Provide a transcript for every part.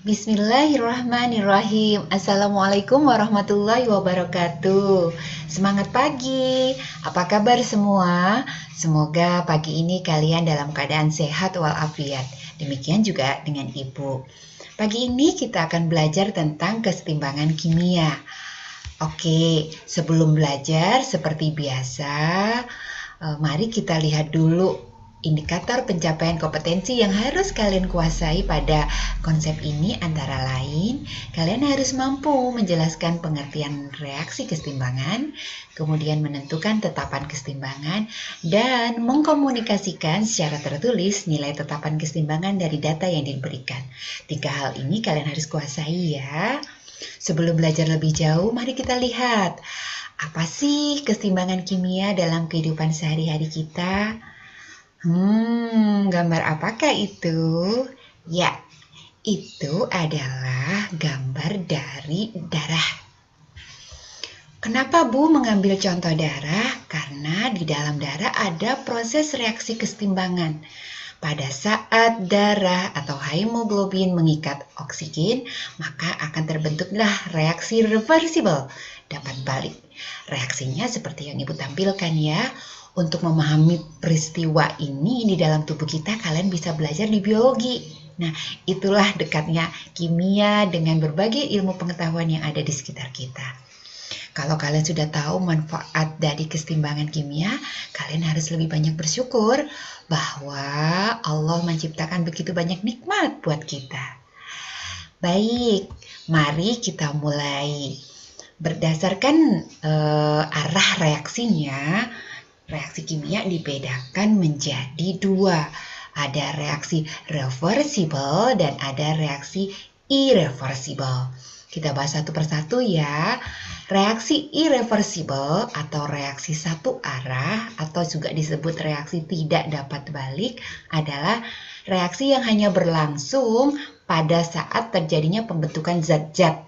Bismillahirrahmanirrahim. Assalamualaikum warahmatullahi wabarakatuh. Semangat pagi. Apa kabar semua? Semoga pagi ini kalian dalam keadaan sehat walafiat. Demikian juga dengan Ibu. Pagi ini kita akan belajar tentang kesetimbangan kimia. Oke, sebelum belajar seperti biasa, mari kita lihat dulu indikator pencapaian kompetensi yang harus kalian kuasai pada konsep ini antara lain, kalian harus mampu menjelaskan pengertian reaksi kesetimbangan, kemudian menentukan tetapan kesetimbangan, dan mengkomunikasikan secara tertulis nilai tetapan kesetimbangan dari data yang diberikan. 3 hal ini kalian harus kuasai ya. Sebelum belajar lebih jauh, mari kita lihat apa sih kesetimbangan kimia dalam kehidupan sehari-hari kita. Gambar apakah itu? Ya, itu adalah gambar dari darah. Kenapa Bu mengambil contoh darah? Karena di dalam darah ada proses reaksi kesetimbangan. Pada saat darah atau hemoglobin mengikat oksigen, maka akan terbentuklah reaksi reversible, dapat balik. Reaksinya seperti yang Ibu tampilkan ya. Untuk memahami peristiwa ini di dalam tubuh kita, kalian bisa belajar di biologi. Nah, itulah dekatnya kimia dengan berbagai ilmu pengetahuan yang ada di sekitar kita. Kalau kalian sudah tahu manfaat dari kesetimbangan kimia, kalian harus lebih banyak bersyukur bahwa Allah menciptakan begitu banyak nikmat buat kita. Baik, mari kita mulai. Berdasarkan arah reaksinya, reaksi kimia dibedakan menjadi 2. Ada reaksi reversible dan ada reaksi irreversible. Kita bahas satu persatu ya. Reaksi irreversible atau reaksi satu arah atau juga disebut reaksi tidak dapat balik adalah reaksi yang hanya berlangsung pada saat terjadinya pembentukan zat-zat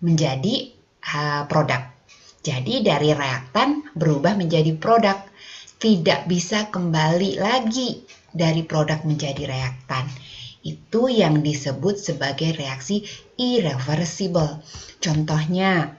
menjadi produk. Jadi dari reaktan berubah menjadi produk. Tidak bisa kembali lagi dari produk menjadi reaktan. Itu yang disebut sebagai reaksi irreversible. Contohnya,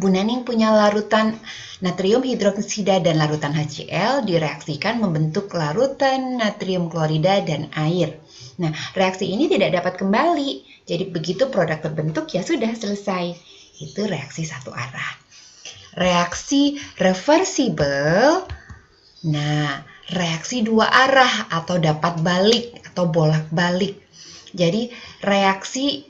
Bu Naning punya larutan natrium hidroksida dan larutan HCl direaksikan membentuk larutan natrium klorida dan air. Nah, reaksi ini tidak dapat kembali. Jadi begitu produk terbentuk ya sudah selesai. Itu reaksi satu arah. Reaksi reversible, nah reaksi 2 arah atau dapat balik atau bolak-balik. Jadi reaksi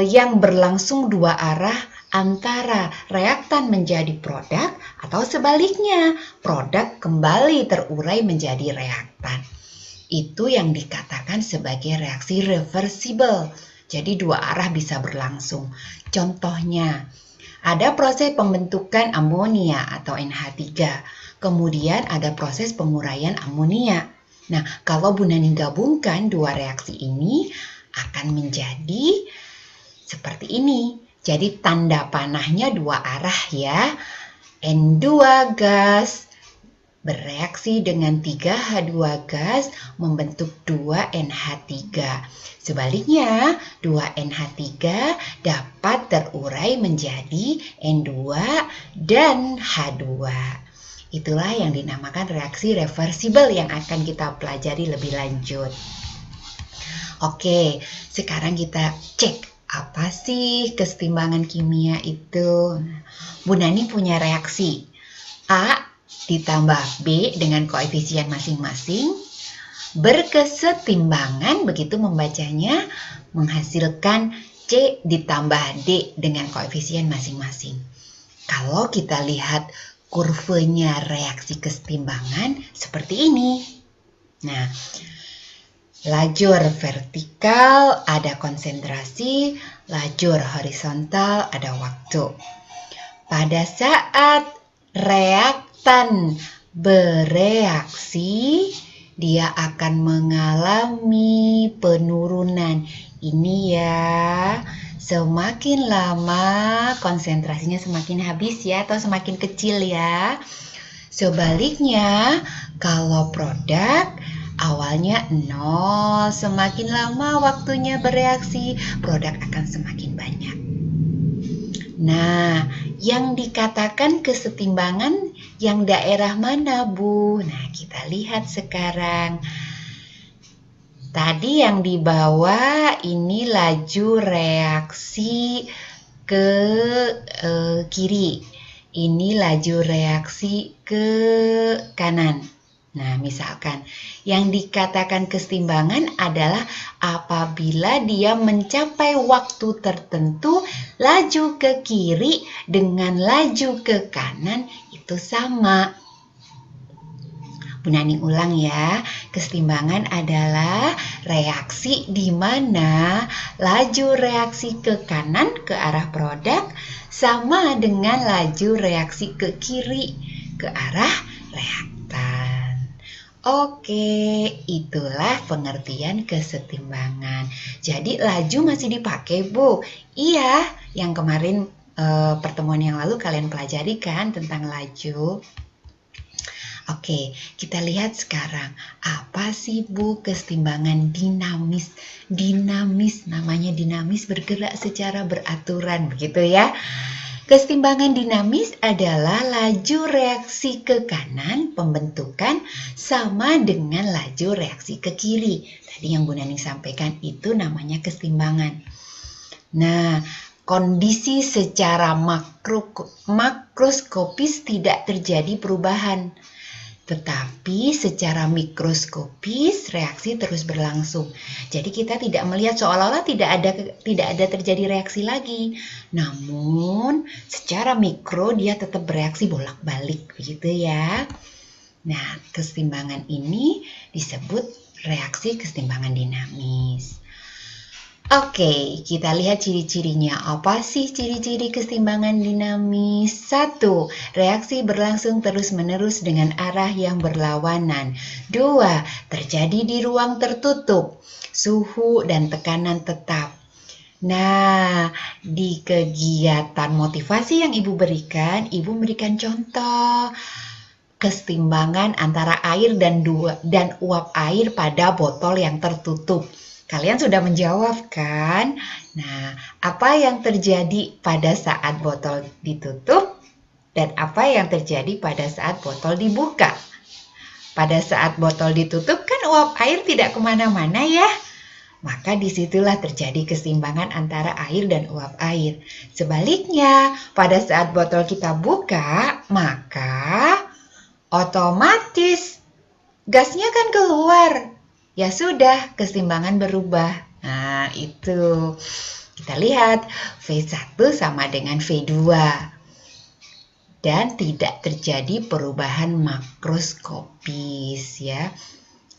yang berlangsung 2 arah antara reaktan menjadi produk atau sebaliknya produk kembali terurai menjadi reaktan. Itu yang dikatakan sebagai reaksi reversible. Jadi 2 arah bisa berlangsung. Contohnya, ada proses pembentukan amonia atau NH3. Kemudian ada proses penguraian amonia. Nah, kalau Bu Naning gabungkan 2 reaksi ini akan menjadi seperti ini. Jadi tanda panahnya 2 arah ya. N2 gas bereaksi dengan 3H2 gas membentuk 2NH3. Sebaliknya, 2NH3 dapat terurai menjadi N2 dan H2. Itulah yang dinamakan reaksi reversible yang akan kita pelajari lebih lanjut. Oke, sekarang kita cek apa sih kesetimbangan kimia itu. Bu Naning punya reaksi A ditambah B dengan koefisien masing-masing berkesetimbangan, begitu membacanya, menghasilkan C ditambah D dengan koefisien masing-masing. Kalau kita lihat kurvanya reaksi kesetimbangan seperti ini. Nah, lajur vertikal ada konsentrasi, lajur horizontal ada waktu. Pada saat reaktan bereaksi, dia akan mengalami penurunan. Ini ya, semakin lama konsentrasinya semakin habis ya, atau semakin kecil ya. Sebaliknya, kalau produk awalnya 0, semakin lama waktunya bereaksi, produk akan semakin banyak. Nah, yang dikatakan kesetimbangan yang daerah mana, Bu? Nah, kita lihat sekarang. Tadi yang di bawah ini laju reaksi ke kiri. Ini laju reaksi ke kanan. Nah, misalkan yang dikatakan kesetimbangan adalah apabila dia mencapai waktu tertentu, laju ke kiri dengan laju ke kanan itu sama. Bu Nani ulang ya, kesetimbangan adalah reaksi di mana laju reaksi ke kanan ke arah produk sama dengan laju reaksi ke kiri ke arah reaktan. Oke, itulah pengertian kesetimbangan. Jadi laju masih dipakai, Bu? Iya, yang kemarin pertemuan yang lalu kalian pelajari kan tentang laju. Oke, kita lihat sekarang. Apa sih, Bu, kesetimbangan dinamis? Dinamis, namanya dinamis, bergerak secara beraturan, begitu ya. Kesetimbangan dinamis adalah laju reaksi ke kanan pembentukan sama dengan laju reaksi ke kiri. Tadi yang Bu Nani sampaikan itu namanya kesetimbangan. Nah, kondisi secara makroskopis tidak terjadi perubahan. Tetapi secara mikroskopis reaksi terus berlangsung. Jadi kita tidak melihat seolah-olah tidak ada terjadi reaksi lagi. Namun secara mikro dia tetap bereaksi bolak-balik begitu ya. Nah, kesetimbangan ini disebut reaksi kesetimbangan dinamis. Oke, kita lihat ciri-cirinya. Apa sih ciri-ciri kesetimbangan dinamis? 1. Reaksi berlangsung terus-menerus dengan arah yang berlawanan. 2. Terjadi di ruang tertutup. Suhu dan tekanan tetap. Nah, di kegiatan motivasi yang Ibu berikan contoh kesetimbangan antara air dan uap air pada botol yang tertutup. Kalian sudah menjawab kan? Nah, apa yang terjadi pada saat botol ditutup dan apa yang terjadi pada saat botol dibuka? Pada saat botol ditutup kan uap air tidak kemana-mana ya? Maka disitulah terjadi keseimbangan antara air dan uap air. Sebaliknya, pada saat botol kita buka, maka otomatis gasnya kan keluar. Ya sudah, keseimbangan berubah. Nah, itu. Kita lihat, V1 sama dengan V2. Dan tidak terjadi perubahan makroskopis ya.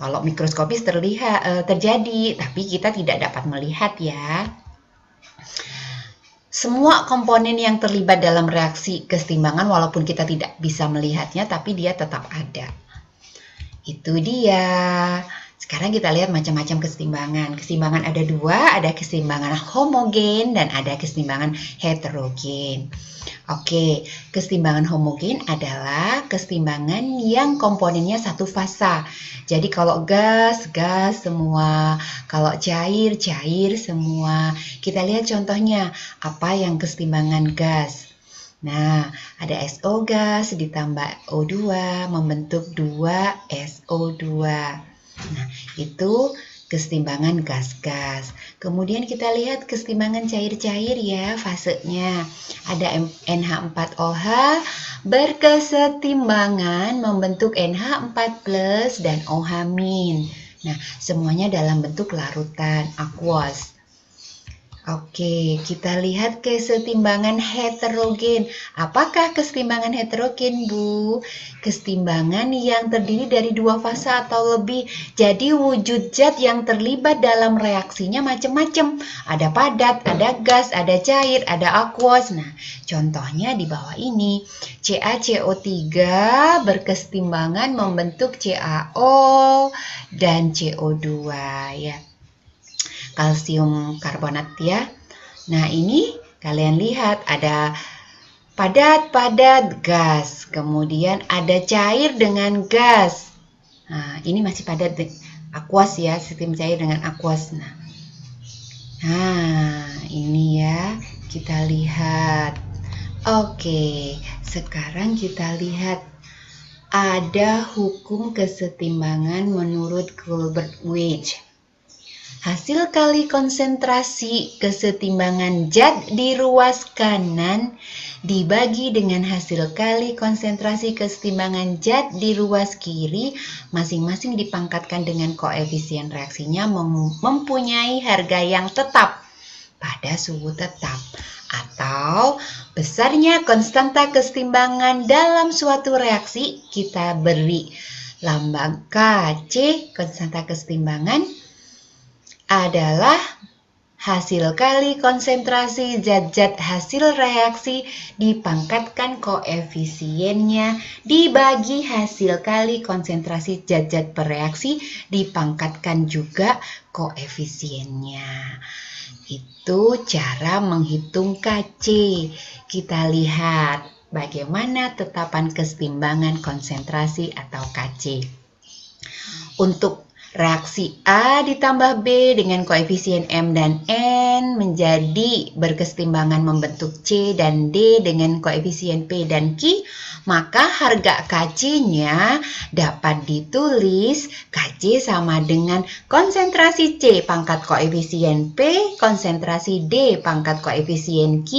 Kalau mikroskopis terjadi, tapi kita tidak dapat melihat ya. Semua komponen yang terlibat dalam reaksi keseimbangan walaupun kita tidak bisa melihatnya, tapi dia tetap ada. Itu dia. Sekarang kita lihat macam-macam keseimbangan. Keseimbangan ada dua, ada keseimbangan homogen dan ada keseimbangan heterogen. Oke, keseimbangan homogen adalah keseimbangan yang komponennya satu fasa. Jadi kalau gas semua, kalau cair semua. Kita lihat contohnya, apa yang keseimbangan gas. Nah, ada SO gas ditambah O2 membentuk 2SO2. Nah, itu keseimbangan gas-gas. Kemudian kita lihat keseimbangan cair-cair ya, fasenya. Ada NH4OH berkesetimbangan membentuk NH4+ dan OH-. Nah, semuanya dalam bentuk larutan aqueous. Oke, kita lihat kesetimbangan heterogen. Apakah kesetimbangan heterogen, Bu? Kesetimbangan yang terdiri dari dua fasa atau lebih. Jadi wujud zat yang terlibat dalam reaksinya macam-macam. Ada padat, ada gas, ada cair, ada aqueous. Nah, contohnya di bawah ini. CaCO3 berkesetimbangan membentuk CaO dan CO2 ya. Kalsium karbonat ya. Nah, ini kalian lihat ada padat gas, kemudian ada cair dengan gas. Nah, ini masih padat aqueous ya, sistem cair dengan aqueous. Nah, ini ya, kita lihat. Oke, sekarang kita lihat ada hukum kesetimbangan menurut Gilbert Wedge. Hasil kali konsentrasi kesetimbangan zat di ruas kanan dibagi dengan hasil kali konsentrasi kesetimbangan zat di ruas kiri, masing-masing dipangkatkan dengan koefisien reaksinya mempunyai harga yang tetap pada suhu tetap, atau besarnya konstanta kesetimbangan dalam suatu reaksi kita beri lambang Kc. Konstanta kesetimbangan adalah hasil kali konsentrasi zat-zat hasil reaksi dipangkatkan koefisiennya dibagi hasil kali konsentrasi zat-zat bereaksi dipangkatkan juga koefisiennya. Itu cara menghitung Kc. Kita lihat bagaimana tetapan kesetimbangan konsentrasi atau Kc. Untuk reaksi A ditambah B dengan koefisien M dan N menjadi berkesetimbangan membentuk C dan D dengan koefisien P dan Q, maka harga Kc-nya dapat ditulis Kc sama dengan konsentrasi C pangkat koefisien P, konsentrasi D pangkat koefisien Q.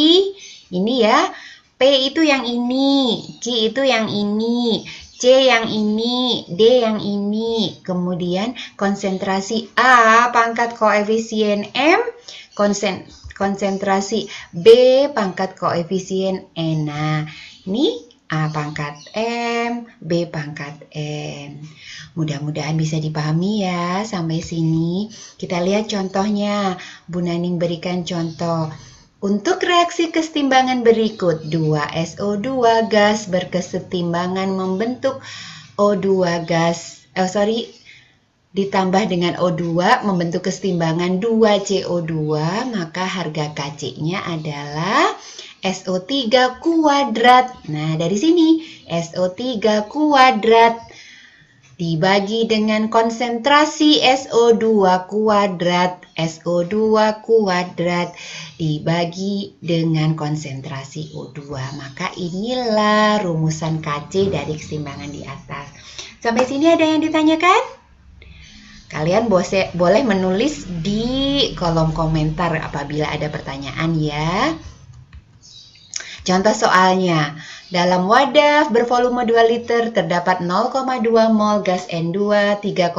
Ini ya, P itu yang ini, Q itu yang ini, C yang ini, D yang ini. Kemudian konsentrasi A pangkat koefisien M, konsentrasi B pangkat koefisien N. Nah, ini A pangkat M, B pangkat N. Mudah-mudahan bisa dipahami ya sampai sini. Kita lihat contohnya. Bu Naning berikan contoh. Untuk reaksi kesetimbangan berikut, 2SO2 gas berkesetimbangan membentuk O2 gas, ditambah dengan O2 membentuk kesetimbangan 2CO2, maka harga Kc-nya adalah SO3 kuadrat. Nah, dari sini SO3 kuadrat dibagi dengan konsentrasi SO2 kuadrat, SO2 kuadrat dibagi dengan konsentrasi O2. Maka inilah rumusan Kc dari kesetimbangan di atas. Sampai sini ada yang ditanyakan? Kalian boleh menulis di kolom komentar apabila ada pertanyaan ya. Contoh soalnya, dalam wadah bervolume 2 liter terdapat 0,2 mol gas N2, 0,3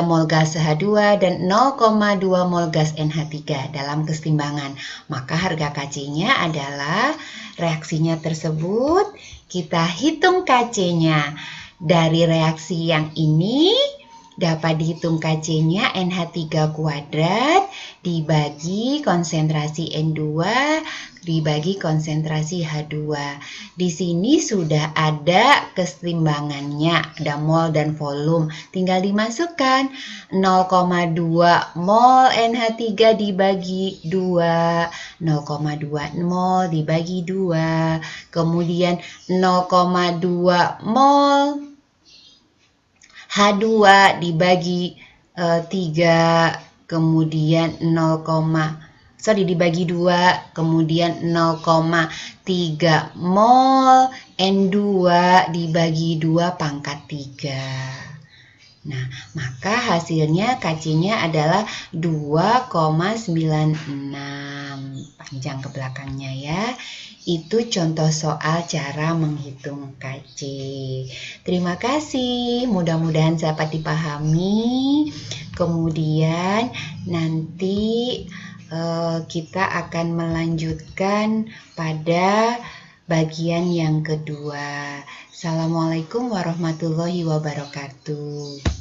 mol gas H2, dan 0,2 mol gas NH3 dalam kesetimbangan. Maka harga Kc-nya adalah reaksinya tersebut. Kita hitung Kc-nya. Dari reaksi yang ini dapat dihitung Kc-nya NH3 kuadrat dibagi konsentrasi N2 dibagi konsentrasi H2. Di sini sudah ada kesetimbangannya, ada mol dan volume. Tinggal dimasukkan 0,2 mol NH3 dibagi 2, 0,2 mol dibagi 2, kemudian 0,2 mol H2 dibagi 3, kemudian dibagi 2, kemudian 0,3 mol N2 dibagi 2 pangkat 3. Nah, maka hasilnya Kc-nya adalah 2,96. Panjang ke belakangnya ya. Itu contoh soal cara menghitung Kc. Terima kasih, mudah-mudahan dapat dipahami. Kemudian nanti kita akan melanjutkan pada bagian yang kedua. Assalamualaikum warahmatullahi wabarakatuh.